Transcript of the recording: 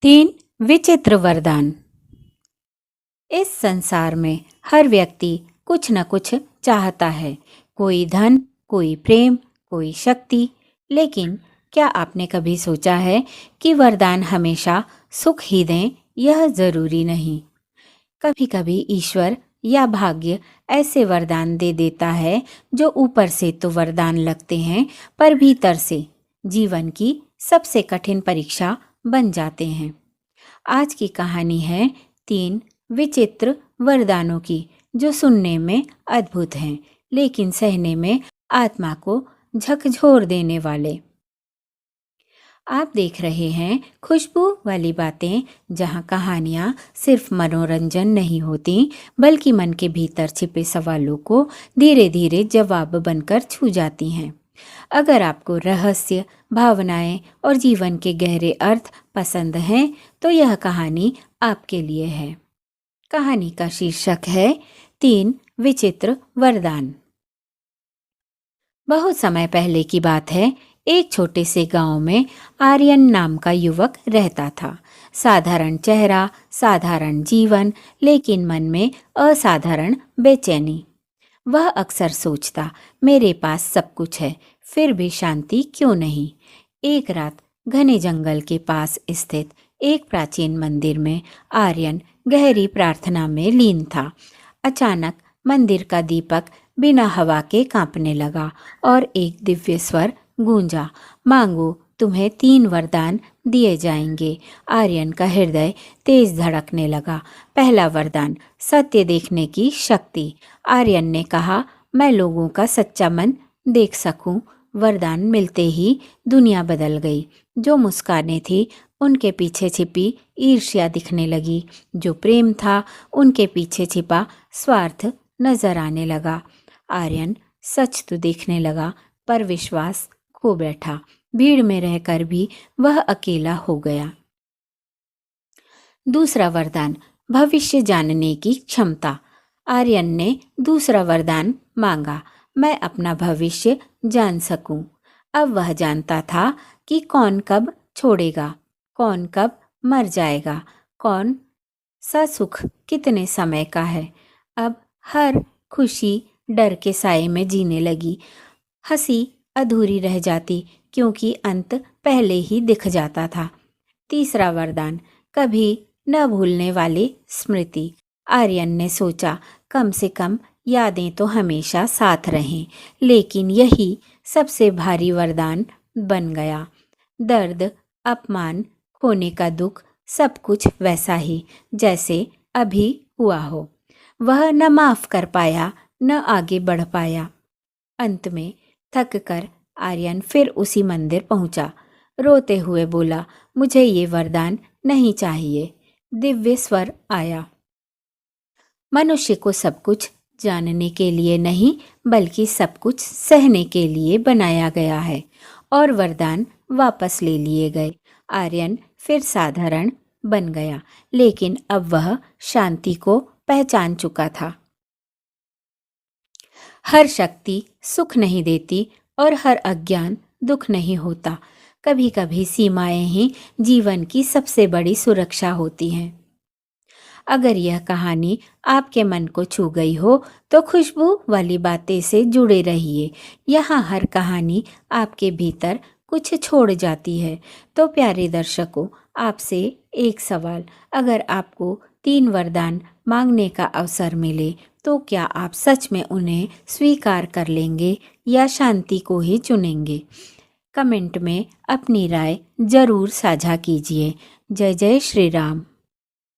तीन विचित्र वरदान। इस संसार में हर व्यक्ति कुछ न कुछ चाहता है। कोई धन, कोई प्रेम, कोई शक्ति। लेकिन क्या आपने कभी सोचा है कि वरदान हमेशा सुख ही दें? यह जरूरी नहीं। कभी कभी ईश्वर या भाग्य ऐसे वरदान दे देता है जो ऊपर से तो वरदान लगते हैं, पर भीतर से जीवन की सबसे कठिन परीक्षा बन जाते हैं। आज की कहानी है तीन विचित्र वरदानों की, जो सुनने में अद्भुत हैं लेकिन सहने में आत्मा को झकझोर देने वाले। आप देख रहे हैं खुशबू वाली बातें, जहां कहानियां सिर्फ मनोरंजन नहीं होती बल्कि मन के भीतर छिपे सवालों को धीरे धीरे जवाब बनकर छू जाती हैं। अगर आपको रहस्य, भावनाएं और जीवन के गहरे अर्थ पसंद हैं तो यह कहानी आपके लिए है। कहानी का शीर्षक है तीन विचित्र वरदान। बहुत समय पहले की बात है। एक छोटे से गांव में आर्यन नाम का युवक रहता था। साधारण चेहरा, साधारण जीवन, लेकिन मन में असाधारण बेचैनी। वह अक्सर सोचता, मेरे पास सब कुछ है, फिर भी शांति क्यों नहीं। एक रात घने जंगल के पास स्थित एक प्राचीन मंदिर में आर्यन गहरी प्रार्थना में लीन था। अचानक मंदिर का दीपक बिना हवा के कांपने लगा और एक दिव्य स्वर गूंजा, मांगो, तुम्हें 3 वरदान दिए जाएंगे। आर्यन का हृदय तेज धड़कने लगा। पहला वरदान, सत्य देखने की शक्ति। आर्यन ने कहा, मैं लोगों का सच्चा मन देख सकूं। वरदान मिलते ही दुनिया बदल गई। जो मुस्कानें थी उनके पीछे छिपी ईर्ष्या दिखने लगी। जो प्रेम था उनके पीछे छिपा स्वार्थ नजर आने लगा। आर्यन सच तो देखने लगा, पर विश्वास खो बैठा। भीड़ में रहकर भी वह अकेला हो गया। दूसरा वरदान, भविष्य जानने की क्षमता। आर्यन ने दूसरा वरदान मांगा, मैं अपना भविष्य जान सकूं। अब वह जानता था कि कौन कब छोड़ेगा, कौन कब मर जाएगा, कौन सा सुख कितने समय का है। अब हर खुशी डर के साए में जीने लगी। हंसी अधूरी रह जाती क्योंकि अंत पहले ही दिख जाता था। तीसरा वरदान, कभी न भूलने वाली स्मृति। आर्यन ने सोचा, कम से कम यादें तो हमेशा साथ रहें। लेकिन यही सबसे भारी वरदान बन गया। दर्द, अपमान, खोने का दुख, सब कुछ वैसा ही जैसे अभी हुआ हो। वह न माफ कर पाया, न आगे बढ़ पाया। अंत में थक कर आर्यन फिर उसी मंदिर पहुंचा। रोते हुए बोला, मुझे ये वरदान नहीं चाहिए। दिव्य स्वर आया, मनुष्य को सब कुछ जानने के लिए नहीं बल्कि सब कुछ सहने के लिए बनाया गया है। और वरदान वापस ले लिए गए। आर्यन फिर साधारण बन गया, लेकिन अब वह शांति को पहचान चुका था। हर शक्ति सुख नहीं देती और हर अज्ञान दुख नहीं होता। कभी कभी सीमाएं ही जीवन की सबसे बड़ी सुरक्षा होती हैं। अगर यह कहानी आपके मन को छू गई हो तो खुशबू वाली बातें से जुड़े रहिए। यहाँ हर कहानी आपके भीतर कुछ छोड़ जाती है। तो प्यारे दर्शकों, आपसे एक सवाल, अगर आपको 3 वरदान मांगने का अवसर मिले तो क्या आप सच में उन्हें स्वीकार कर लेंगे या शांति को ही चुनेंगे? कमेंट में अपनी राय जरूर साझा कीजिए। जय जय श्री राम।